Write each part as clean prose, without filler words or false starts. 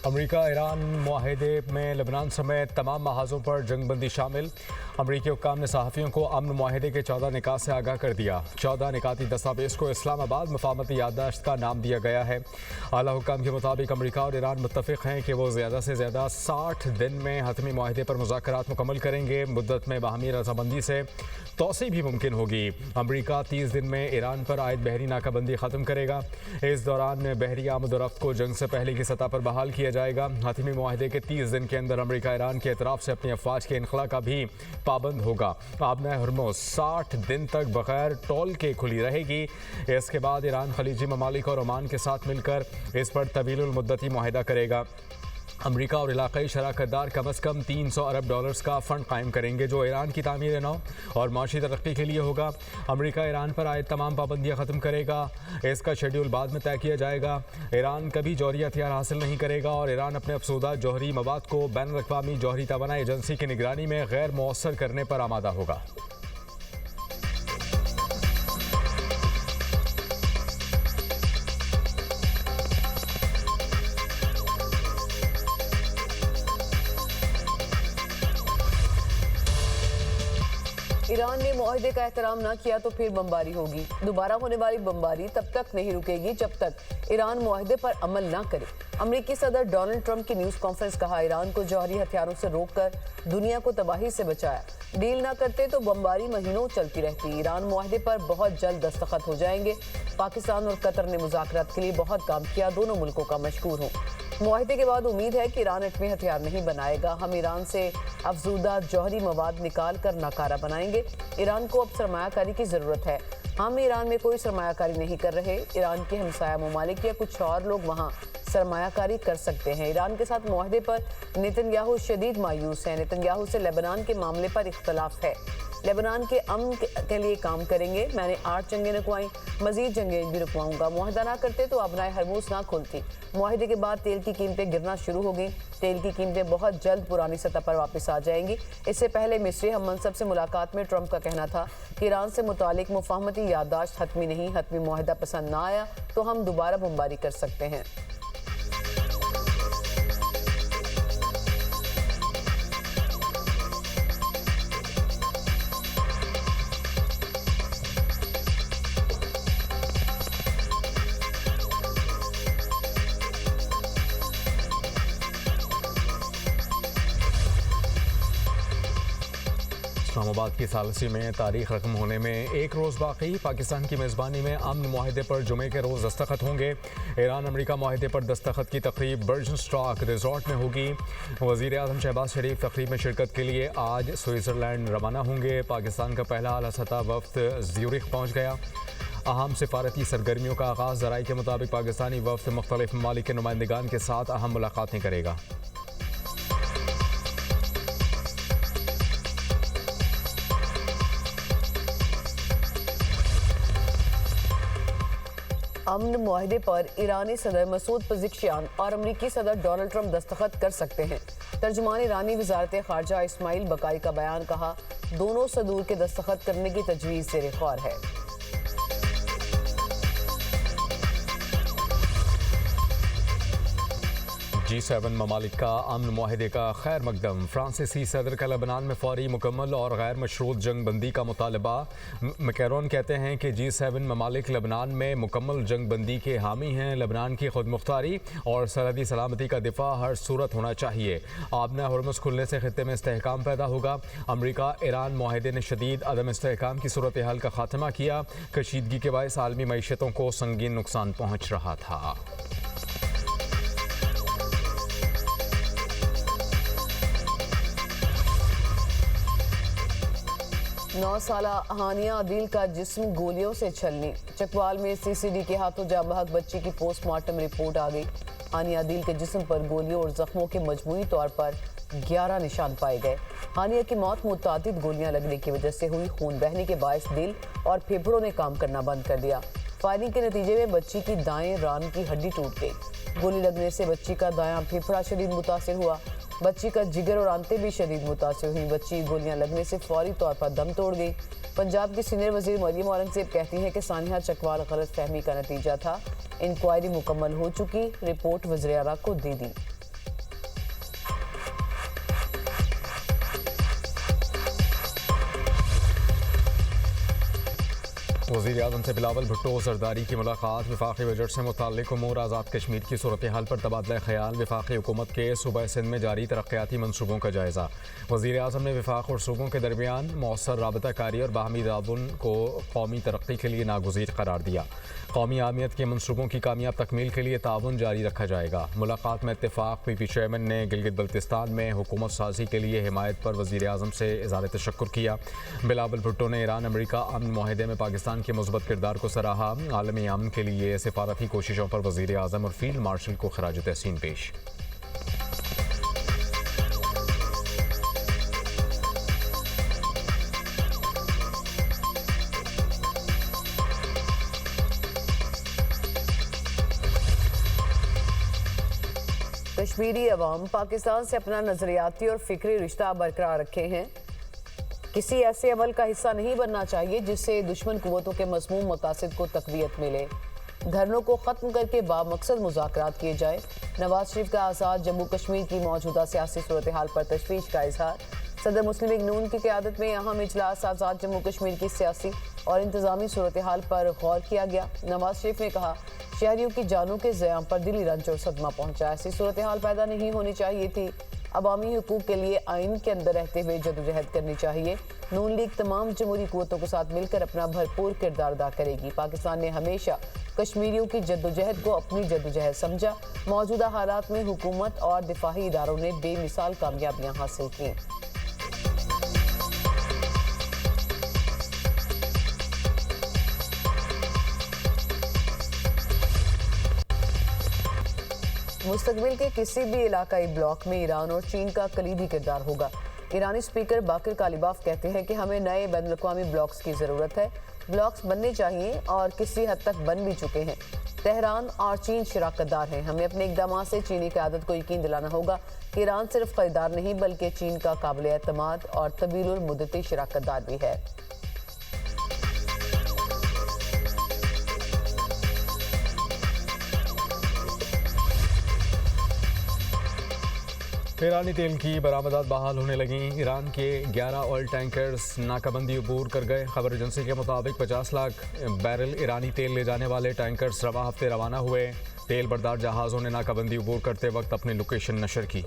अमरीका Iran मुआहदे में Lebanon समेत तमाम महाजों पर जंगबंदी शामिल। अमरीकी हुक्काम ने सहाफ़ियों को अमन मुआहदे के 14 निकात से आगाह कर दिया। 14 निकाती दस्तावेज़ को इस्लामाबाद मफाहमती याददाश्त का नाम दिया गया है। आला हुक्काम के मुताबिक अमरीका और ईरान मुत्तफ़िक़ हैं कि वो ज़्यादा से ज़्यादा 60 दिन में हतमी मुआहदे पर मुज़ाकरात मुकम्मल करेंगे। मुद्दत में बाहमी रज़ामंदी से तोसी भी मुमकिन होगी। अमरीका 30 दिन में ईरान पर आयद बहरी नाकाबंदी ख़त्म करेगा। इस दौरान बहरी आमद और रफ्त को जंग से पहले की सतह पर बहाल किया जाएगा। हतमी मुआहदे के 30 दिन के अंदर अमरीका ईरान के एतराफ़ से अपनी अफवाज के इनखला का भी पाबंद होगा। आबना हरमुज़ 60 दिन तक बगैर टोल के खुली रहेगी। इसके बाद ईरान खलीजी ममालिक और ओमान के साथ मिलकर इस पर तवीलुल मुद्दती मुआहदा करेगा। अमरीका और इलाक़ाई शराकतदार कम अज़ कम 300 अरब डॉलर्स का फ़ंड कायम करेंगे जो ईरान की तामीर नौ और माशी तरक्की के लिए होगा। अमरीका ईरान पर आयद तमाम पाबंदियाँ ख़त्म करेगा। इसका शेड्यूल बाद में तय किया जाएगा। ईरान कभी जौहरी हथियार हासिल नहीं करेगा और ईरान अपने अफसोदा जौहरी मवाद को बैनुल अक़वामी जौहरी तवानाई एजेंसी की निगरानी में गैर मौसर करने पर आमादा होगा। ईरान ने मुआहदे का एहतराम न किया तो फिर बमबारी होगी। दोबारा होने वाली बमबारी तब तक नहीं रुकेगी जब तक ईरान मुआहदे पर अमल न करे। अमेरिकी सदर डोनाल्ड ट्रंप की न्यूज़ कॉन्फ्रेंस कहा, ईरान को जौहरी हथियारों से रोककर दुनिया को तबाही से बचाया। डील न करते तो बमबारी महीनों चलती रहती। ईरान मुआहदे पर बहुत जल्द दस्तखत हो जाएंगे। पाकिस्तान और कतर ने मुज़ाकरात के लिए बहुत काम किया, दोनों मुल्कों का मशकूर हूँ। मुआहदे के बाद उम्मीद है कि ईरान एटमी हथियार नहीं बनाएगा। हम ईरान से अफजूदा जौहरी मवाद निकाल कर नाकारा बनाएंगे। ईरान को अब सरमायाकारी की ज़रूरत है। हम ईरान में कोई सरमायाकारी नहीं कर रहे। ईरान के हमसाया ममालिक या कुछ और लोग वहाँ सरमायाकारी कर सकते हैं। ईरान के साथ मुआहदे पर नेतन्याहू शदीद मायूस हैं। नेतन्याहू से लेबनान के मामले पर इख्तलाफ है। लेबनान के अमन के लिए काम करेंगे। मैंने 8 जंगें रुकवाई, मजीद जंगें भी रुकवाऊंगा। मुआहदा ना करते तो आबनाए हरमुज़ ना खुलती। मुआहदे के बाद तेल की कीमतें गिरना शुरू हो गई। तेल की कीमतें बहुत जल्द पुरानी सतह पर वापस आ जाएंगी। इससे पहले मिस्री हम मनसब से मुलाकात में ट्रंप का कहना था कि ईरान से मुतालिक मुफाहमती याददाश्त हतमी नहीं, हतमी मुआहदा पसंद ना आया तो हम दोबारा बमबारी कर सकते हैं। इस्लामाबाद की सालसी में तारीख रकम होने में एक रोज़ बाकी। पाकिस्तान की मेज़बानी में अमन मुआहदे पर जुमे के रोज़ दस्तखत होंगे। ईरान अमरीका मुआहदे पर दस्तखत की तकरीब बर्जन स्टॉक रिजॉर्ट में होगी। वज़ीर आज़म शहबाज शरीफ तकरीब में शिरकत के लिए आज स्विट्ज़रलैंड रवाना होंगे। पाकिस्तान का पहला आला सतह वफ़द ज़्यूरिख पहुँच गया। अहम सिफारती सरगर्मियों का आगाज़। ज़राए के मुताबिक पाकिस्तानी वफ़द मुख्तलिफ ममालिक के नुमाइंदगान के साथ अहम मुलाकातें करेगा। अमन मुआहदे पर ईरानी सदर मसूद पज़ेश्कियान और अमरीकी सदर डोनाल्ड ट्रंप दस्तखत कर सकते हैं। तर्जुमान ईरानी वज़ारत ख़ारजा इस्माइल बकाई का बयान कहा, दोनों सदूर के दस्तखत करने की तजवीज़ ज़ेर ग़ौर है। G7 ममालिक का अमन मुआहदे का खैर मकदम। फ्रांसीसी सदर का लेबनान में फौरी मुकम्मल और गैर मशरूत जंग बंदी का मुतालबा। मैकरॉन कहते हैं कि G7 ममालिक लेबनान में मुकम्मल जंग बंदी के हामी हैं। लेबनान की खुद मुख्तारी और सरहदी सलामती का दिफा हर सूरत होना चाहिए। आबना हरमुज़ खुलने से खित्ते में इस्तेहकाम पैदा होगा। अमरीका ईरान मुआहदे ने शदीद अदम इस्तेहकाम की सूरत हाल का खात्मा किया। कशीदगी के बायस आलमी मईशतों को संगीन नुकसान पहुँच रहा था। 9 साला हानिया अदील का जिस्म गोलियों से छलनी। चकवाल में CCD के हाथों जाबहक बच्ची की पोस्टमार्टम रिपोर्ट आ गई। हानिया अदील के जिस्म पर गोलियों और जख्मों के मजमूई तौर पर 11 निशान पाए गए। हानिया की मौत मुतादिद गोलियां लगने की वजह से हुई। खून बहने के बायस दिल और फेफड़ों ने काम करना बंद कर दिया। फायरिंग के नतीजे में बच्ची की दाएं रान की हड्डी टूट गई। गोली लगने से बच्ची का दायां फेफड़ा शदीद मुतासिर हुआ। बच्ची का जिगर और आंतें भी शदीद मुतासिर हुई। बच्ची गोलियां लगने से फौरी तौर पर दम तोड़ गई। पंजाब की सीनियर वजीर मरियम औरंगजेब कहती हैं कि सानिया चकवाल गलत फहमी का नतीजा था। इंक्वायरी मुकम्मल हो चुकी, रिपोर्ट वज़ीर आला को दे दी। वज़ीर-ए-आज़म से बिलावल भुट्टो ज़रदारी की मुलाकात। वफाकी बजट से मुताल्लिक़ उमूर आज़ाद कश्मीर की सूरत हाल पर तबादला ख्याल। वफाकी हुकूमत के सूबा सिंध में जारी तरक्याती मनसूबों का जायज़ा। वज़ीर-ए-आज़म ने वफाक और सूबों के दरमियान मौसर राबता कारी और बाहमी ताउन को कौमी तरक्की के लिए नागुज़ीर करार दिया। कौमी अहमियत के मनसूबों की कामयाब तकमील के लिए ताउन जारी रखा जाएगा। मुलाकात में इत्तेफाक पीपी चेयरमैन ने गिलगित बल्तिस्तान में हुकूमत साजी के लिए हिमायत पर वज़ीर-ए-आज़म से इज़हार तशक्कुर किया। बिलावल भुट्टो ने ईरान अमरीका अमन मुआहदे में पाकिस्तान के मुस्बत किरदार को सराहा। आलमी अमन के लिए सिफारती कोशिशों पर वज़ीर-ए-आज़म और फील्ड मार्शल को खराज तहसीन पेश। कश्मीरी अवाम पाकिस्तान से अपना नजरियाती और फिक्री रिश्ता बरकरार रखे हैं। किसी ऐसे अमल का हिस्सा नहीं बनना चाहिए जिससे दुश्मन कुव्वतों के मज़मूम मकासद को तक़वियत मिले। धरनों को ख़त्म करके बामकसद मुज़ाकरात किए जाए। नवाज शरीफ का आज़ाद जम्मू कश्मीर की मौजूदा सियासी सूरत हाल पर तशवीश का इजहार। सदर मुस्लिम लीग नून की क़यादत में अहम इजलास आज़ाद जम्मू कश्मीर की सियासी और इंतज़ामी सूरत हाल पर गौर किया गया। नवाज शरीफ ने कहा, शहरियों की जानों के ज़याम पर दिली रंज और सदमा पहुंचा। ऐसी सूरत हाल पैदा नहीं होनी चाहिए थी। अवामी हुकूक के लिए आइन के अंदर रहते हुए जदोजहद करनी चाहिए। नून लीग तमाम जमहूरी कुव्वतों के साथ मिलकर अपना भरपूर किरदार अदा करेगी। पाकिस्तान ने हमेशा कश्मीरियों की जद्दोजहद को अपनी जद्दोजहद समझा। मौजूदा हालात में हुकूमत और दिफाही इदारों ने बेमिसाल कामयाबियां हासिल की। मुस्तकबिल के किसी भी इलाकाई ब्लॉक में ईरान और चीन का कलीदी किरदार होगा। ईरानी स्पीकर बाकिर कालिबाफ कहते हैं कि हमें नए बैनुल-अक़वामी ब्लॉक्स की ज़रूरत है। ब्लॉक्स बनने चाहिए और किसी हद तक बन भी चुके हैं। तेहरान और चीन शराकतदार हैं। हमें अपने इक़दामात से चीनी क़यादत को यकीन दिलाना होगा कि ईरान सिर्फ ख़रीदार नहीं बल्कि चीन का काबिल एतमाद और तवीलुल मुद्दती शराकतदार भी है। ईरानी तेल की बरामदात बहाल होने लगी। ईरान के 11 ऑयल टैंकर्स नाकाबंदी अबूर कर गए। खबर एजेंसी के मुताबिक 50 लाख बैरल ईरानी तेल ले जाने वाले टैंकर्स रवा हफ्ते रवाना हुए। तेल बरदार जहाज़ों ने नाकाबंदी अबूर करते वक्त अपनी लोकेशन नशर की।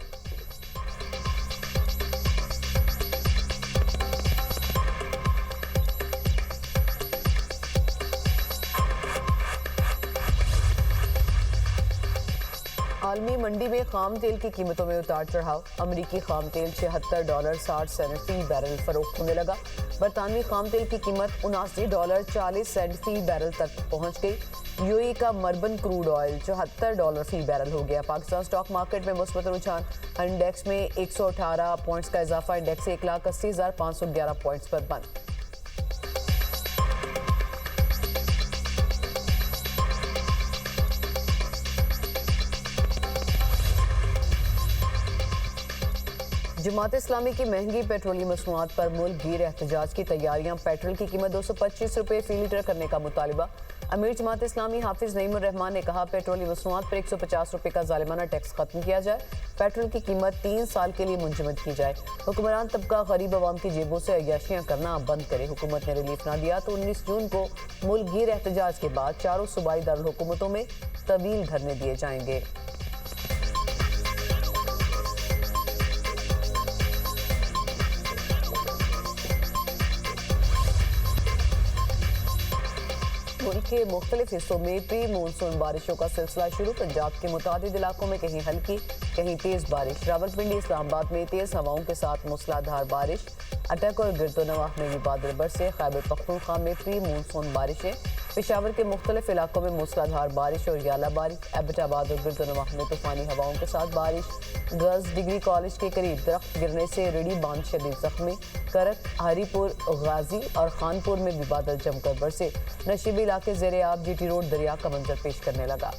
आलमी मंडी में खाम तेल की कीमतों में उतार चढ़ाव। अमरीकी खाम तेल $76.60 फी बैरल फरोख्त होने लगा। बरतानवी खाम तेल की कीमत $79.40 फी बैरल तक पहुंच गई। यूएई का मर्बन क्रूड ऑयल $74 फी बैरल हो गया। पाकिस्तान स्टॉक मार्केट में मुस्बत रुझान। इंडेक्स में 118 पॉइंट्स का इजाफा। इंडेक्स 1,80,511 पॉइंट्स पर बंद। जमात इस्लामी की महंगी पेट्रोलियम मसनूआत पर मुल्क गिर एहतजाज की तैयारियां। पेट्रोल की कीमत 225 रुपये फी लीटर करने का मुतालिबा। अमीर जमात इस्लामी हाफिज नईमुर रहमान ने कहा, पेट्रोलियम मसनूआत पर 150 रुपये का जालिमाना टैक्स खत्म किया जाए। पेट्रोल की कीमत 3 साल के लिए मुंजमद की जाए। हुक्मरान तबका गरीब आवाम की जेबों से अय्याशियां करना बंद करे। हुकूमत ने रिलीफ ना दिया तो 19 जून को मुल्क गिर एहतजाज के बाद चारों सूबाई दारुल हुकूमतों में तवील धरने दिए जाएंगे। मुल्क के मुख्तलिफ हिस्सों में प्री मानसून बारिशों का सिलसिला शुरू। पंजाब के मुतादिद इलाकों में कहीं हल्की कहीं तेज बारिश। रावलपिंडी इस्लामाबाद में तेज हवाओं के साथ मूसलाधार बारिश। अटक और गिरदोनवाह में भी बादल बरसे। खैबर पख्तूनख्वा में प्री मानसून बारिशें। पेशावर के मुख्तलिफ इलाकों में मूसलाधार बारिश और याला बारिश। एबटाबाद और गिरदोनवाह में तूफानी हवाओं के साथ बारिश। गर्ल्स डिग्री कॉलेज के करीब दरख्त गिरने से रेडी बांध शदीद जख्मी। करक, हरीपुर, गाजी और खानपुर में भी बादल जमकर बरसे। नशीबी इलाके ज़ेरे आब जीटी रोड दरिया का मंजर पेश करने लगा।